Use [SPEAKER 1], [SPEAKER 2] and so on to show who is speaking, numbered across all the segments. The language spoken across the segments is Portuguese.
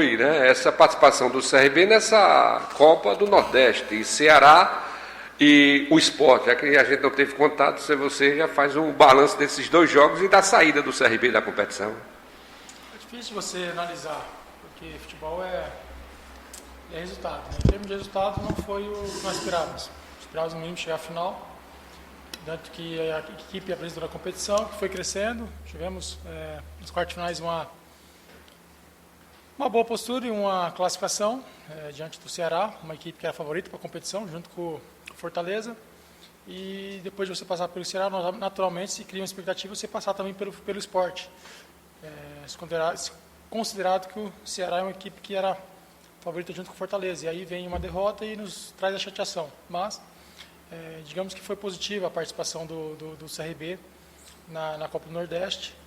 [SPEAKER 1] Né, essa participação do CRB nessa Copa do Nordeste, e Ceará e o Sport, já que a gente não teve contato, se você já faz um balanço desses dois jogos e da saída do CRB da competição.
[SPEAKER 2] É difícil você analisar, porque futebol é resultado. Né? Em termos de resultado, não foi o que nós esperávamos. Esperávamos no mínimo chegar à final, tanto que a equipe apresentou a competição, que foi crescendo. Tivemos nos quartos finais uma boa postura e uma classificação diante do Ceará, uma equipe que era favorita para a competição, junto com o Fortaleza. E depois de você passar pelo Ceará, naturalmente se cria uma expectativa de você passar também pelo Sport. Considerado que o Ceará é uma equipe que era favorita junto com o Fortaleza. E aí vem uma derrota e nos traz a chateação. Mas, digamos que foi positiva a participação do CRB na Copa do Nordeste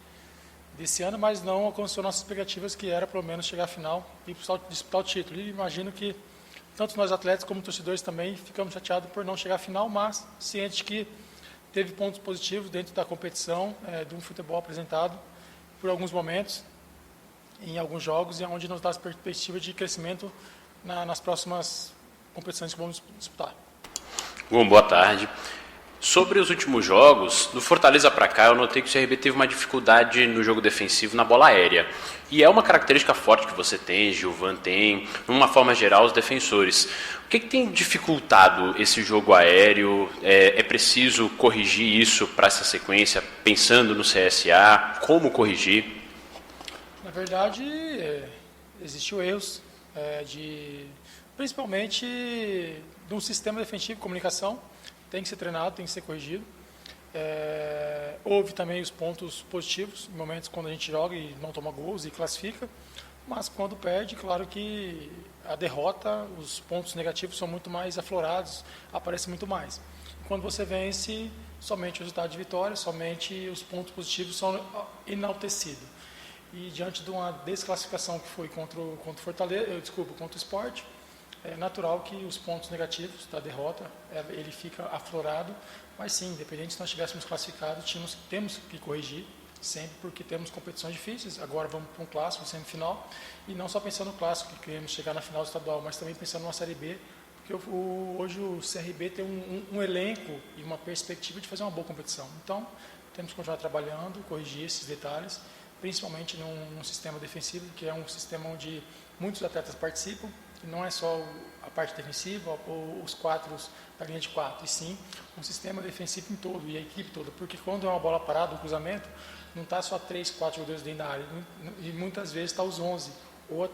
[SPEAKER 2] desse ano, mas não alcançou nossas expectativas, que era pelo menos chegar à final e disputar o título. E imagino que tanto nós atletas como torcedores também ficamos chateados por não chegar à final, mas cientes que teve pontos positivos dentro da competição, de um futebol apresentado por alguns momentos, em alguns jogos, e onde nos dá perspectiva de crescimento nas próximas competições que vamos disputar.
[SPEAKER 3] Bom, boa tarde. Sobre os últimos jogos, do Fortaleza para cá, eu notei que o CRB teve uma dificuldade no jogo defensivo na bola aérea. E é uma característica forte que você tem, Gilvan tem, de uma forma geral, os defensores. O que tem dificultado esse jogo aéreo? É preciso corrigir isso para essa sequência, pensando no CSA? Como corrigir?
[SPEAKER 2] Na verdade, existiu erros, principalmente de um sistema defensivo de comunicação. Tem que ser treinado, tem que ser corrigido. Houve também os pontos positivos, em momentos quando a gente joga e não toma gols e classifica, mas quando perde, claro que a derrota, os pontos negativos são muito mais aflorados, aparecem muito mais. Quando você vence, somente o resultado de vitória, somente os pontos positivos são enaltecidos. E diante de uma desclassificação que foi contra o contra o Sport, é natural que os pontos negativos da derrota, ele fica aflorado, mas sim, independente se nós estivéssemos classificados, temos que corrigir sempre, porque temos competições difíceis. Agora vamos para um clássico, semifinal, e não só pensando no clássico, que queremos chegar na final estadual, mas também pensando numa Série B, porque hoje o CRB tem um elenco e uma perspectiva de fazer uma boa competição. Então, temos que continuar trabalhando, corrigir esses detalhes, principalmente num sistema defensivo, que é um sistema onde muitos atletas participam, que não é só a parte defensiva ou os quatro da linha de 4, e sim um sistema defensivo em todo, e a equipe toda, porque quando é uma bola parada, um cruzamento, não está só 3, 4 jogadores dentro da área, e muitas vezes está os 11, ou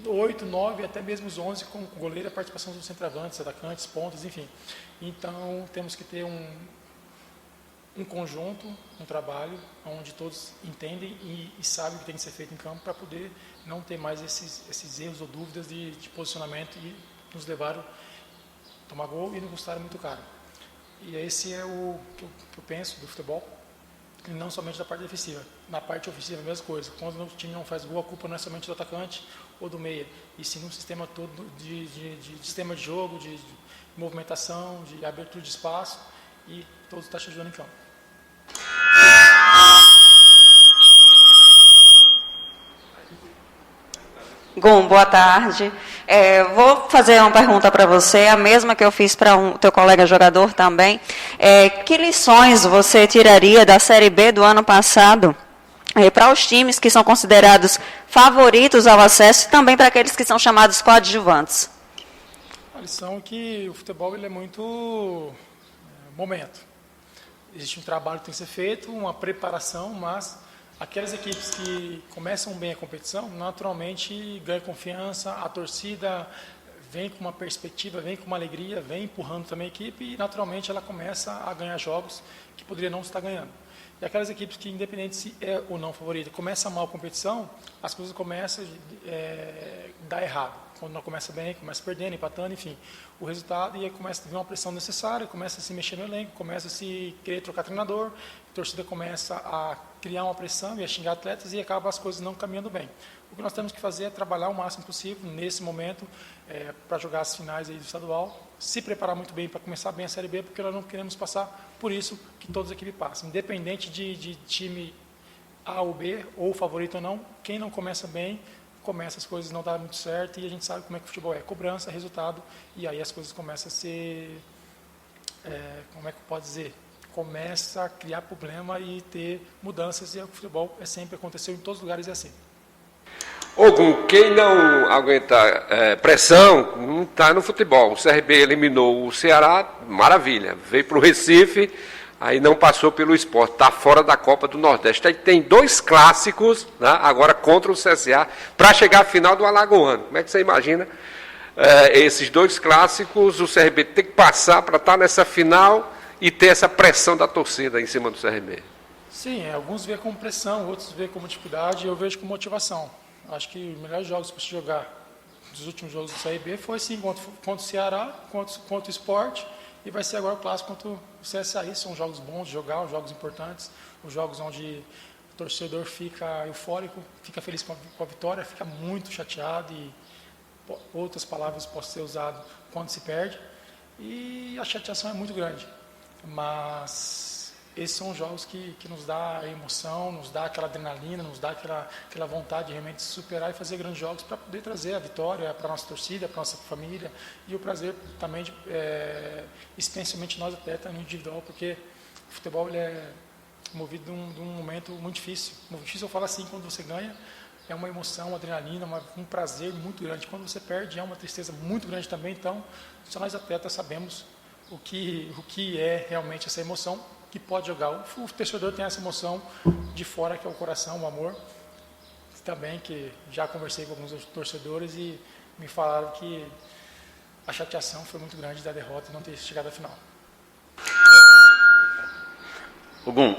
[SPEAKER 2] 8, 9, até mesmo os 11, com o goleiro, a participação dos centroavantes, atacantes, pontas, enfim. Então, temos que ter um conjunto, um trabalho, onde todos entendem e sabem o que tem que ser feito em campo para poder não ter mais esses erros ou dúvidas de posicionamento e nos levaram a tomar gol e nos custaram muito caro. E esse é o que eu penso do futebol, e não somente da parte defensiva. Na parte ofensiva, a mesma coisa. Quando o time não faz gol, a culpa não é somente do atacante ou do meia, e sim no sistema todo de sistema de jogo, de movimentação, de abertura de espaço, e todos estão ajudando em campo.
[SPEAKER 4] Gum, boa tarde. Vou fazer uma pergunta para você, a mesma que eu fiz para teu colega jogador também. Que lições você tiraria da Série B do ano passado para os times que são considerados favoritos ao acesso e também para aqueles que são chamados coadjuvantes?
[SPEAKER 2] A lição é que o futebol ele é muito momento. Existe um trabalho que tem que ser feito, uma preparação, mas aquelas equipes que começam bem a competição, naturalmente ganham confiança, a torcida vem com uma perspectiva, vem com uma alegria, vem empurrando também a equipe e naturalmente ela começa a ganhar jogos que poderia não estar ganhando. E aquelas equipes que, independente se é ou não favorita, começa mal a competição, as coisas começam a dar errado. Quando não começa bem, começa perdendo, empatando, enfim. O resultado, e aí começa a vir uma pressão necessária, começa a se mexer no elenco, começa a se querer trocar treinador, a torcida começa a criar uma pressão e a xingar atletas e acaba as coisas não caminhando bem. O que nós temos que fazer é trabalhar o máximo possível nesse momento para jogar as finais aí do estadual, se preparar muito bem para começar bem a Série B, porque nós não queremos passar por isso que todas as equipes passam. Independente de time A ou B, ou favorito ou não, quem não começa bem começa as coisas não dar muito certo e a gente sabe como é que o futebol é, cobrança, resultado, e aí as coisas começam a ser, como é que eu posso dizer, começa a criar problema e ter mudanças, e o futebol sempre aconteceu em todos os lugares, é assim.
[SPEAKER 1] Ogum, quem não aguenta pressão não está no futebol. O CRB eliminou o Ceará, maravilha, veio para o Recife, aí não passou pelo Sport, está fora da Copa do Nordeste. Aí tem 2 clássicos, né, agora contra o CSA, para chegar à final do Alagoano. Como é que você imagina esses 2 clássicos, o CRB tem que passar para estar nessa final e ter essa pressão da torcida em cima do CRB?
[SPEAKER 2] Sim, alguns veem como pressão, outros veem como dificuldade, eu vejo como motivação. Acho que os melhores jogos para se jogar dos últimos jogos do CRB foi sim contra o Ceará, contra o Sport, e vai ser agora o clássico contra o CSA. São jogos bons de jogar, jogos importantes, os jogos onde o torcedor fica eufórico, fica feliz com a vitória, fica muito chateado e outras palavras possam ser usadas quando se perde, e a chateação é muito grande. Mas esses são jogos que nos dá a emoção, nos dá aquela adrenalina, nos dá aquela vontade de realmente superar e fazer grandes jogos para poder trazer a vitória para a nossa torcida, para a nossa família, e o prazer também, especialmente nós atletas no individual, porque o futebol ele é movido de um momento muito difícil. Muito difícil, eu falo assim, quando você ganha, é uma emoção, uma adrenalina, um prazer muito grande. Quando você perde, é uma tristeza muito grande também. Então, só nós atletas sabemos o que é realmente essa emoção que pode jogar. O torcedor tem essa emoção de fora, que é o coração, o amor. Também, que já conversei com alguns torcedores e me falaram que a chateação foi muito grande da derrota e não ter chegado à final.
[SPEAKER 3] Ogum,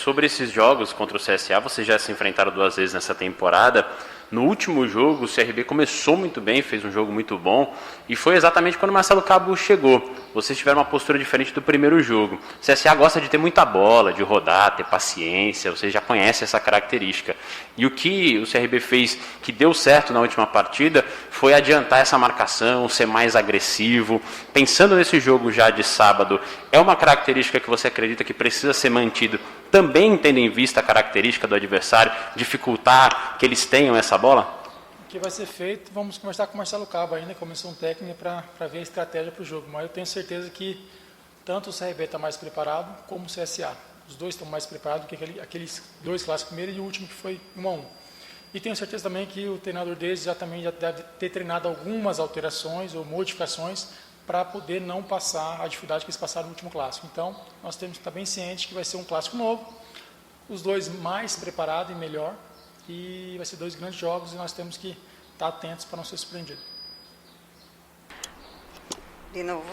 [SPEAKER 3] sobre esses jogos contra o CSA, vocês já se enfrentaram 2 vezes nessa temporada. No último jogo, o CRB começou muito bem, fez um jogo muito bom, e foi exatamente quando o Marcelo Cabo chegou. Vocês tiveram uma postura diferente do primeiro jogo. O CSA gosta de ter muita bola, de rodar, ter paciência, vocês já conhecem essa característica. E o que o CRB fez que deu certo na última partida foi adiantar essa marcação, ser mais agressivo. Pensando nesse jogo já de sábado, é uma característica que você acredita que precisa ser mantido, também tendo em vista a característica do adversário, dificultar que eles tenham essa bola?
[SPEAKER 2] O que vai ser feito, vamos conversar com o Marcelo Cabo ainda, comissão técnica, para ver a estratégia para o jogo. Mas eu tenho certeza que tanto o CRB está mais preparado, como o CSA. Os dois estão mais preparados do que aqueles 2 clássicos primeiro e o último que foi 1-1. E tenho certeza também que o treinador deles já deve ter treinado algumas alterações ou modificações para poder não passar a dificuldade que eles passaram no último clássico. Então, nós temos que estar bem cientes que vai ser um clássico novo, os 2 mais preparados e melhor, e vai ser 2 grandes jogos e nós temos que estar atentos para não ser surpreendido.
[SPEAKER 4] De novo.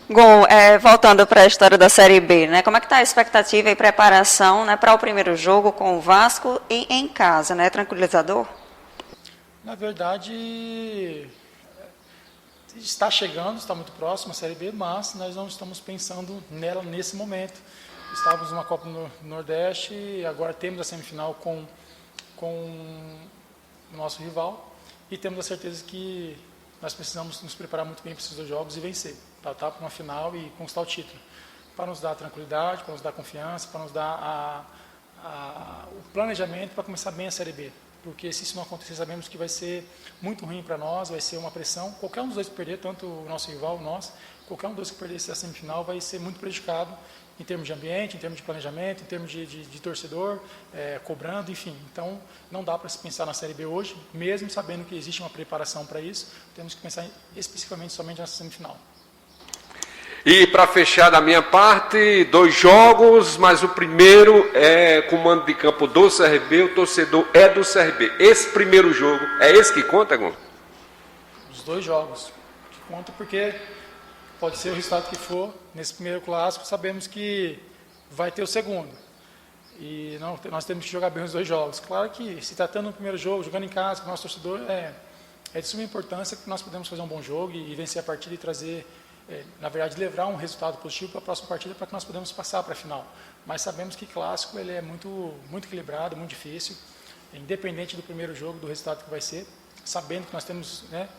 [SPEAKER 4] Gon, voltando para a história da Série B, né? Como é que está a expectativa e preparação, né, para o primeiro jogo com o Vasco e em casa, né? Tranquilizador?
[SPEAKER 2] Na verdade, está chegando, está muito próximo a Série B, mas nós não estamos pensando nela nesse momento. Estávamos numa Copa no Nordeste e agora temos a semifinal com o nosso rival e temos a certeza que nós precisamos nos preparar muito bem para esses 2 jogos e vencer, para estar para uma final e conquistar o título, para nos dar tranquilidade, para nos dar confiança, para nos dar o planejamento para começar bem a Série B. Porque se isso não acontecer, sabemos que vai ser muito ruim para nós, vai ser uma pressão. Qualquer um dos 2 que perder, tanto o nosso rival, nós, qualquer um dos 2 que perder essa semifinal vai ser muito prejudicado em termos de ambiente, em termos de planejamento, em termos de torcedor, cobrando, enfim. Então, não dá para se pensar na Série B hoje, mesmo sabendo que existe uma preparação para isso, temos que pensar especificamente somente nessa semifinal.
[SPEAKER 1] E para fechar da minha parte, 2 jogos, mas o primeiro é com o mando de campo do CRB, o torcedor é do CRB. Esse primeiro jogo, é esse que conta, Gon?
[SPEAKER 2] Os 2 jogos que conta porque pode ser o resultado que for, nesse primeiro clássico sabemos que vai ter o segundo. E nós temos que jogar bem os 2 jogos. Claro que se tratando do primeiro jogo, jogando em casa com o nosso torcedor, é de suma importância que nós podemos fazer um bom jogo e vencer a partida e trazer, na verdade, levar um resultado positivo para a próxima partida para que nós podemos passar para a final. Mas sabemos que clássico ele é muito, muito equilibrado, muito difícil, independente do primeiro jogo, do resultado que vai ser, sabendo que nós temos, né,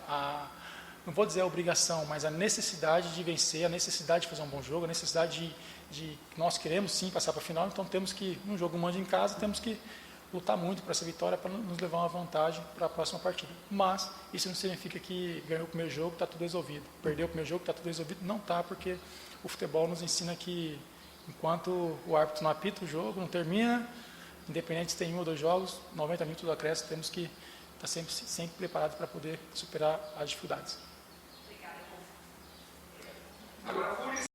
[SPEAKER 2] não vou dizer a obrigação, mas a necessidade de vencer, a necessidade de fazer um bom jogo, a necessidade de nós queremos sim passar para a final, então temos que, num jogo mando em casa, temos que lutar muito para essa vitória, para nos levar uma vantagem para a próxima partida. Mas isso não significa que ganhou o primeiro jogo, está tudo resolvido. Perdeu o primeiro jogo, está tudo resolvido. Não está, porque o futebol nos ensina que enquanto o árbitro não apita o jogo, não termina, independente se tem 1 ou 2 jogos, 90 minutos do acréscimo, temos que estar sempre preparados para poder superar as dificuldades.
[SPEAKER 1] Agora,